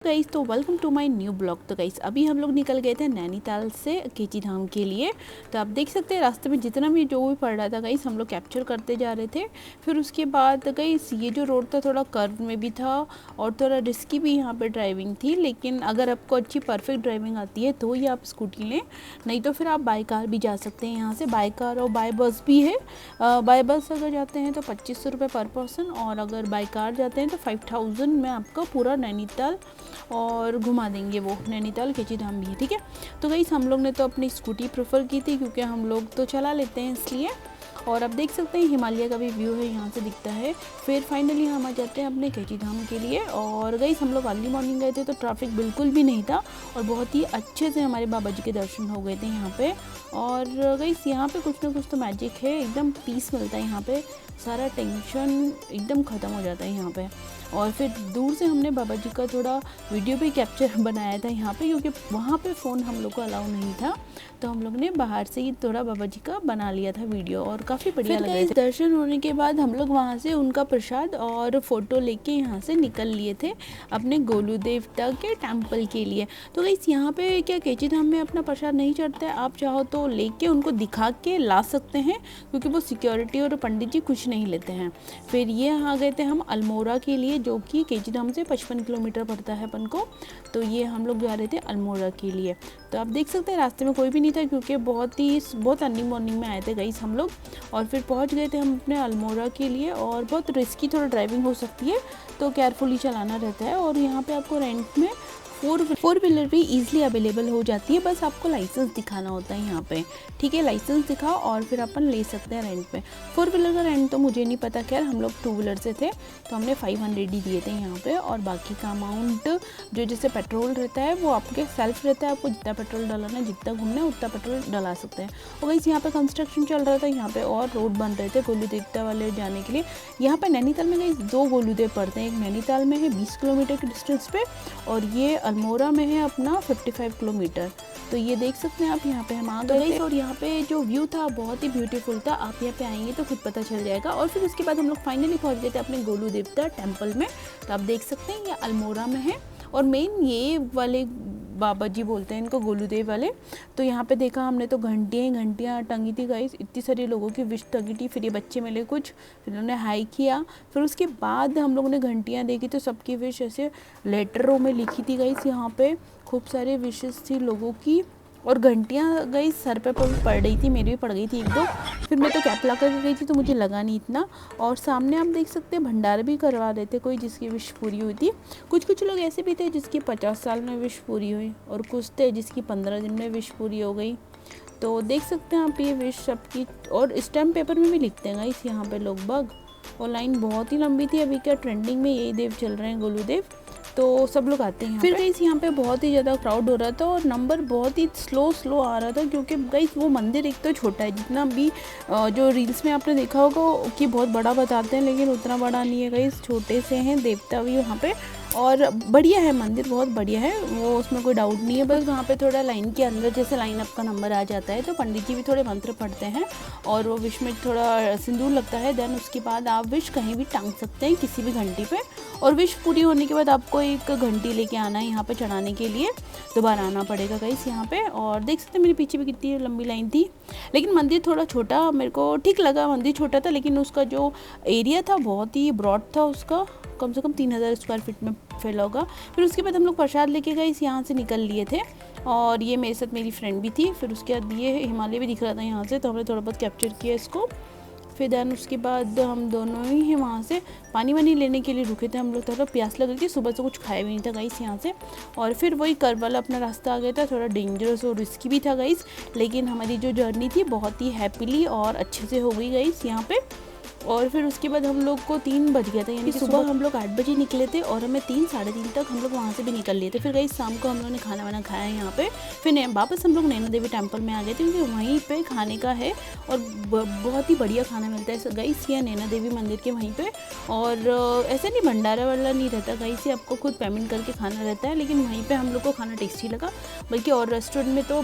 Guys तो welcome to my new blog. तो guys अभी हम लोग निकल गए थे नैनीताल से केची धाम के लिए। तो आप देख सकते हैं रास्ते में जितना भी जो भी पड़ रहा था गाइस हम लोग कैप्चर करते जा रहे थे। फिर उसके बाद गाइस ये जो रोड था थोड़ा कर्व में भी था और थोड़ा रिस्की भी यहाँ पे ड्राइविंग थी, लेकिन अगर आपको अच्छी परफेक्ट ड्राइविंग आती है तो ही आप स्कूटी लें, नहीं तो फिर आप बाई कार भी जा सकते हैं। यहाँ से बाई कार और बाई बस भी है। बाई बस अगर जाते हैं तो 2500 रुपये पर पर्सन, और अगर बाई कार जाते हैं तो 5000 में आपका पूरा नैनीताल और घुमा देंगे। वो नैनीताल केची धाम भी है, ठीक है। तो गाइस हम लोग ने तो अपनी स्कूटी प्रेफर की थी क्योंकि हम लोग तो चला लेते हैं इसलिए। और अब देख सकते हैं हिमालय का भी व्यू है, यहाँ से दिखता है। फिर फाइनली हम आ जाते हैं अपने केची धाम के लिए। और गाइस हम लोग अर्ली मॉर्निंग गए थे तो ट्रैफिक बिल्कुल भी नहीं था और बहुत ही अच्छे से हमारे बाबा जी के दर्शन हो गए थे यहाँ पे। और गाइस यहाँ पे कुछ ना कुछ तो मैजिक है, एकदम पीस मिलता है यहाँ पे, सारा टेंशन एकदम ख़त्म हो जाता है यहाँ पे। और फिर दूर से हमने बाबा जी का थोड़ा वीडियो भी कैप्चर बनाया था यहाँ पे, क्योंकि वहाँ पे फ़ोन हम लोग को अलाउ नहीं था, तो हम लोग ने बाहर से ही थोड़ा बाबा जी का बना लिया था वीडियो और काफ़ी बढ़िया लग रहा था। दर्शन होने के बाद हम लोग वहाँ से उनका प्रसाद और फ़ोटो लेके यहाँ से निकल लिए थे अपने गोलू देवता के टेम्पल के लिए। तो गाइस यहाँ पे क्या केची धाम में अपना प्रसाद नहीं चढ़ता है, आप चाहो तो लेके उनको दिखा के ला सकते हैं, क्योंकि वो सिक्योरिटी और पंडित जी कुछ नहीं लेते हैं। फिर ये आ गए थे हम अल्मोड़ा के लिए, जो कि केची धाम से 55 किलोमीटर पड़ता है अपन को। तो ये हम लोग जा रहे थे अल्मोड़ा के लिए। तो आप देख सकते हैं रास्ते में कोई भी नहीं था, क्योंकि बहुत अर्ली मॉर्निंग में आए थे गाइस हम लोग। और फिर पहुंच गए थे हम अपने अल्मोड़ा के लिए। और बहुत रिस्की थोड़ा ड्राइविंग हो सकती है, तो केयरफुली चलाना रहता है। और यहाँ पे आपको रेंट में फोर व्हीलर भी ईजिली अवेलेबल हो जाती है, बस आपको लाइसेंस दिखाना होता है यहाँ पे, ठीक है। लाइसेंस दिखाओ और फिर अपन ले सकते हैं रेंट पे। फोर व्हीलर का रेंट तो मुझे नहीं पता, खैर हम लोग टू व्हीलर से थे तो हमने 500 ही दिए थे यहाँ पे। और बाकी का अमाउंट जो जैसे पेट्रोल रहता है वो आपके सेल्फ रहता है, आपको जितना पेट्रोल डलाना है, जितना घूमना है उतना पेट्रोल डला सकते हैं। और वैसे यहाँ पे कंस्ट्रक्शन चल रहा था यहाँ पे और रोड बन रहे थे गोलू देवता वाले जाने के लिए। यहाँ पे नैनीताल में गई 2 गोलूदेव पड़ते हैं, एक नैनीताल में है 20 किलोमीटर के डिस्टेंस पे, और ये अल्मोड़ा में है अपना 55 किलोमीटर। तो ये देख सकते हैं आप, यहाँ पे हम आ गए थे। और यहाँ पे जो व्यू था बहुत ही ब्यूटीफुल था, आप यहाँ पे आएंगे तो खुद पता चल जाएगा। और फिर उसके बाद हम लोग फाइनली पहुँच गए थे अपने गोलू देवता टेम्पल में। तो आप देख सकते हैं ये अल्मोड़ा में है, और मेन ये वाले बाबा जी बोलते हैं इनको गोलूदेव वाले। तो यहाँ पे देखा हमने तो घंटियाँ टंगी थी गाइस, इतनी सारी लोगों की विश टंगी थी। फिर ये बच्चे मिले कुछ, फिर उन्होंने हाई किया, फिर उसके बाद हम लोगों ने घंटियाँ देखी तो सबकी विश ऐसे लेटरों में लिखी थी गाइस। यहाँ पे खूब सारे विशेस थी लोगों की, और घंटियाँ गई सर पे पड़ रही थी, मेरी भी पड़ गई थी 1-2। फिर मैं तो कैप ला कर गई थी तो मुझे लगा नहीं इतना। और सामने आप देख सकते हैं भंडारा भी करवा रहे थे कोई जिसकी विश पूरी हुई थी। कुछ लोग ऐसे भी थे जिसकी 50 साल में विश पूरी हुई, और कुछ थे जिसकी 15 दिन में विश पूरी हो गई। तो देख सकते हैं आप ये विश सबकी, और स्टैम्प पेपर में भी लिखते हैं गाइस यहाँ पे लोग बाग। और लाइन बहुत ही लंबी थी, अभी क्या ट्रेंडिंग में यही देव चल रहे हैं गोलूदेव, तो सब लोग आते हैं। फिर गाइस यहाँ पे बहुत ही ज़्यादा क्राउड हो रहा था और नंबर बहुत ही स्लो आ रहा था, क्योंकि गाइस वो मंदिर एक तो छोटा है, जितना भी जो रील्स में आपने देखा होगा कि बहुत बड़ा बताते हैं, लेकिन उतना बड़ा नहीं है गाइस, छोटे से हैं देवता भी वहाँ पे। और बढ़िया है मंदिर, बहुत बढ़िया है वो, उसमें कोई डाउट नहीं है। बस वहाँ पे थोड़ा लाइन के अंदर जैसे लाइन आपका नंबर आ जाता है तो पंडित जी भी थोड़े मंत्र पढ़ते हैं और वो विश में थोड़ा सिंदूर लगता है। देन उसके बाद आप विश कहीं भी टांग सकते हैं किसी भी घंटी पे, और विश पूरी होने के बाद आपको एक घंटी लेके आना है यहाँ पे चढ़ाने के लिए, दोबारा आना पड़ेगा गाइस यहाँ पे। और देख सकते हैं मेरे पीछे भी कितनी लंबी लाइन थी, लेकिन मंदिर थोड़ा छोटा मेरे को ठीक लगा। मंदिर छोटा था लेकिन उसका जो एरिया था बहुत ही ब्रॉड था, उसका कम से कम 3000 स्क्वायर फीट में फैला होगा। फिर उसके बाद हम लोग प्रसाद लेके गए, इस यहाँ से निकल लिए थे, और ये मेरे साथ मेरी फ्रेंड भी थी। फिर उसके बाद ये हिमालय भी दिख रहा था यहाँ से, तो हमने थोड़ा बहुत कैप्चर किया इसको। फिर दैन उसके बाद हम दोनों ही वहाँ से पानी वानी लेने के लिए रुके थे, हम लोग थोड़ा प्यास लग रही थी, सुबह से कुछ खाया भी नहीं था गाइस यहाँ से। और फिर वही कर्व वाला अपना रास्ता आ गया था, थोड़ा डेंजरस और रिस्की भी था गाइस, लेकिन हमारी जो जर्नी थी बहुत ही हैप्पीली और अच्छे से हो गई गाइस यहाँ पे। और फिर उसके बाद हम लोग को 3 बज गया था, यानी कि सुबह हम लोग 8 बजे निकले थे और हमें 3-3:30 तक हम लोग वहाँ से भी निकल लिए थे। फिर गई शाम को हम लोगों ने खाना वाना खाया यहाँ पे। फिर वापस हम लोग नैना देवी टेम्पल में आ गए थे, क्योंकि वहीं पे खाने का है और बहुत ही बढ़िया खाना मिलता है गाइस ये नैना देवी मंदिर के वहीं पे। और ऐसे नहीं भंडारा वाला नहीं रहता गाइस, ये आपको खुद पेमेंट करके खाना रहता है, लेकिन वहीं पर हम लोग को खाना टेस्टी लगा। बल्कि और रेस्टोरेंट में तो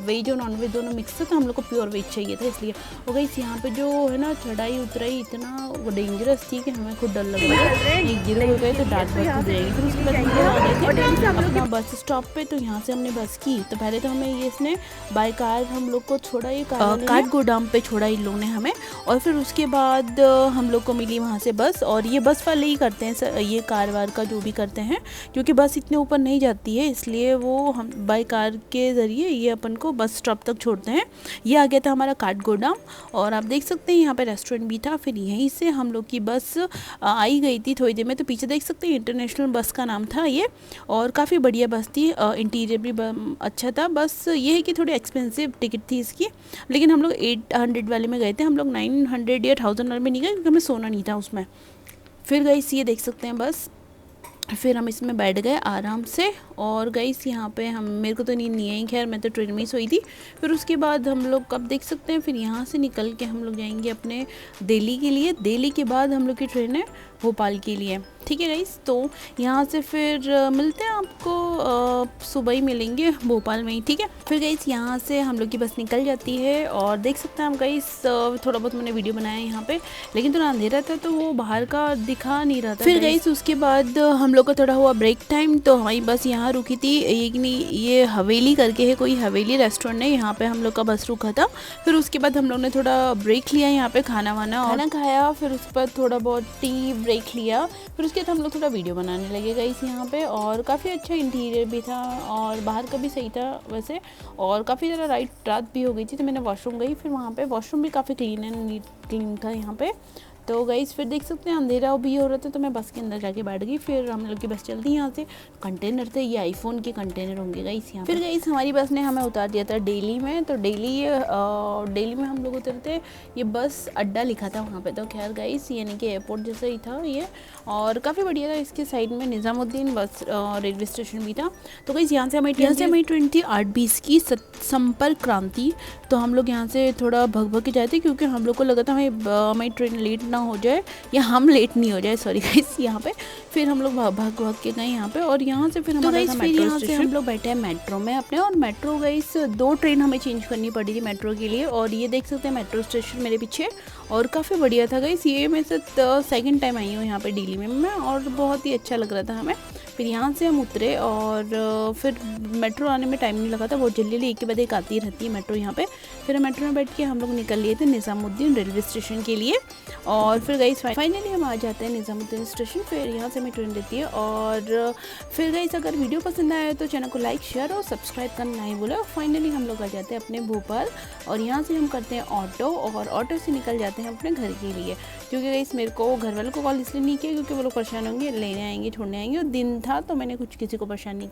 वेज और नॉन वेज दोनों मिक्स था, तो हम लोग को प्योर वेज चाहिए था इसलिए। और गाइस यहाँ पर जो है ना चढ़ाई उतराई भाई इतना डेंजरस थी कि हमें खुद डर लग रहा था, एक गिर हो गए तो डांट बच जाएगी। फिर उसके बाद हम लोग आ गए थे अपना बस स्टॉप पे। तो यहाँ से हमने बस की, तो पहले तो हमें ये इसने बाय कार हम लोग को छोड़ा, ये काठ गोदाम पे छोड़ा इन लोगों ने हमें। और फिर उसके बाद हम लोग को मिली वहाँ से बस, और ये बस वाले ही करते हैं ये कार वार का जो भी करते हैं, क्योंकि बस इतने ऊपर नहीं जाती है, इसलिए वो हम बाय कार के ज़रिए ये अपन को बस स्टॉप तक छोड़ते हैं। ये आ गया था हमारा काठ गोदाम, और आप देख सकते हैं यहाँ पे रेस्टोरेंट भी था। फिर यहीं से हम लोग की बस आई गई थी थोड़ी देर में। तो पीछे देख सकते हैं इंटरनेशनल बस का नाम था ये, और काफ़ी बढ़िया बस थी, इंटीरियर भी अच्छा था। बस ये है कि थोड़ी एक्सपेंसिव टिकट थी इसकी, लेकिन हम लोग 800 वाले में गए थे, हम लोग 900 या 1000 वाले में नहीं गए क्योंकि हमें सोना नहीं था उसमें। फिर गाइस ये देख सकते हैं बस, फिर हम इसमें बैठ गए आराम से। और गाइस यहाँ पे हम, मेरे को तो नींद नहीं आई, खैर मैं तो ट्रेन में ही सोई थी। फिर उसके बाद हम लोग कब देख सकते हैं, फिर यहाँ से निकल के हम लोग जाएंगे अपने दिल्ली के लिए। दिल्ली के बाद हम लोग की ट्रेन है भोपाल के लिए, ठीक है गाइस। तो यहाँ से फिर मिलते हैं आपको, सुबह ही मिलेंगे भोपाल में ही, ठीक है। फिर गाइस यहाँ से हम लोग की बस निकल जाती है, और देख सकते हैं हम गाइस थोड़ा बहुत मैंने वीडियो बनाया है यहाँ पे, लेकिन थोड़ा अंधेरा था तो वो बाहर का दिखा नहीं रहा था। फिर गाइस उसके बाद हम लोग का थोड़ा हुआ ब्रेक टाइम, तो हमारी बस यहाँ रुकी थी। ये हवेली करके है, कोई हवेली रेस्टोरेंट है, यहाँ पे हम लोग का बस रुका था। फिर उसके बाद हम लोग ने थोड़ा ब्रेक लिया यहाँ पे, खाना खाया, फिर उसके बाद थोड़ा बहुत टी ब्रेक लिया। फिर उसके बाद हम लोग थोड़ा वीडियो बनाने लगे गाइस यहाँ पे, और काफ़ी अच्छा इंटीरियर भी था और बाहर का भी सही था वैसे, और काफ़ी ज़्यादा रात भी हो गई थी, तो मैंने वॉशरूम गई। फिर वहाँ पे वॉशरूम भी काफ़ी क्लीन एंड नीट क्लीन था यहाँ पे। तो गाइस फिर देख सकते हैं अंधेरा भी हो रहा था, तो मैं बस के अंदर जाके बैठ गई। फिर हम लोग की बस चलती यहाँ से, कंटेनर थे, ये आईफोन के कंटेनर होंगे गाइस यहाँ। फिर गाइस हमारी बस ने हमें उतार दिया था दिल्ली में। तो दिल्ली में हम लोग उतरते, ये बस अड्डा लिखा था वहाँ पे। तो खैर गाइस यानी कि एयरपोर्ट जैसा ही था ये, और काफ़ी बढ़िया था। इसके साइड में निज़ामुद्दीन बस रेलवे स्टेशन भी था। तो गाइस यहाँ से हमारी ट्रेन थी 8:20 की, संपर्क क्रांति। तो हम लोग यहाँ से थोड़ा भग के जाते, क्योंकि हम लोग को लगा था हमारी ट्रेन लेट ना हो जाए, या हम लेट नहीं हो जाए, सॉरी गाइस यहाँ पे। फिर हम लोग भाग के गए यहाँ पे, और यहाँ से फिर हमारा मेट्रो स्टेशन। हम लोग बैठे हैं मेट्रो में अपने, और मेट्रो गाइस 2 ट्रेन हमें चेंज करनी पड़ी थी मेट्रो के लिए। और ये देख सकते हैं मेट्रो स्टेशन मेरे पीछे, और काफ़ी बढ़िया था गाइस। ये मैं से सेकंड टाइम आई हूँ यहाँ पे दिल्ली में मैं, और बहुत ही अच्छा लग रहा था हमें। फिर यहाँ से हम उतरे, और फिर मेट्रो आने में टाइम नहीं लगा था, बहुत जल्दी एक के बाद एक आती रहती है मेट्रो यहाँ पे। फिर मेट्रो में बैठ के हम लोग निकल लिए थे निज़ामुद्दीन रेलवे स्टेशन के लिए। और फिर गाइस फाइनली हम आ जाते हैं निज़ामुद्दीन स्टेशन। फिर यहाँ से हमें ट्रेन देती है। और फिर गाइस अगर वीडियो पसंद आया तो चैनल को लाइक शेयर और सब्सक्राइब करना नहीं भूलें। फाइनली हम लोग आ जाते हैं अपने भोपाल, और यहाँ से हम करते हैं ऑटो, और ऑटो से निकल जाते हैं अपने घर के लिए। क्योंकि गाइस मेरे को घर वालों को कॉल इसलिए नहीं किया क्योंकि वो लोग परेशान होंगे, लेने आएंगे छोड़ने आएंगे, और दिन था तो मैंने कुछ किसी को परेशान नहीं किया।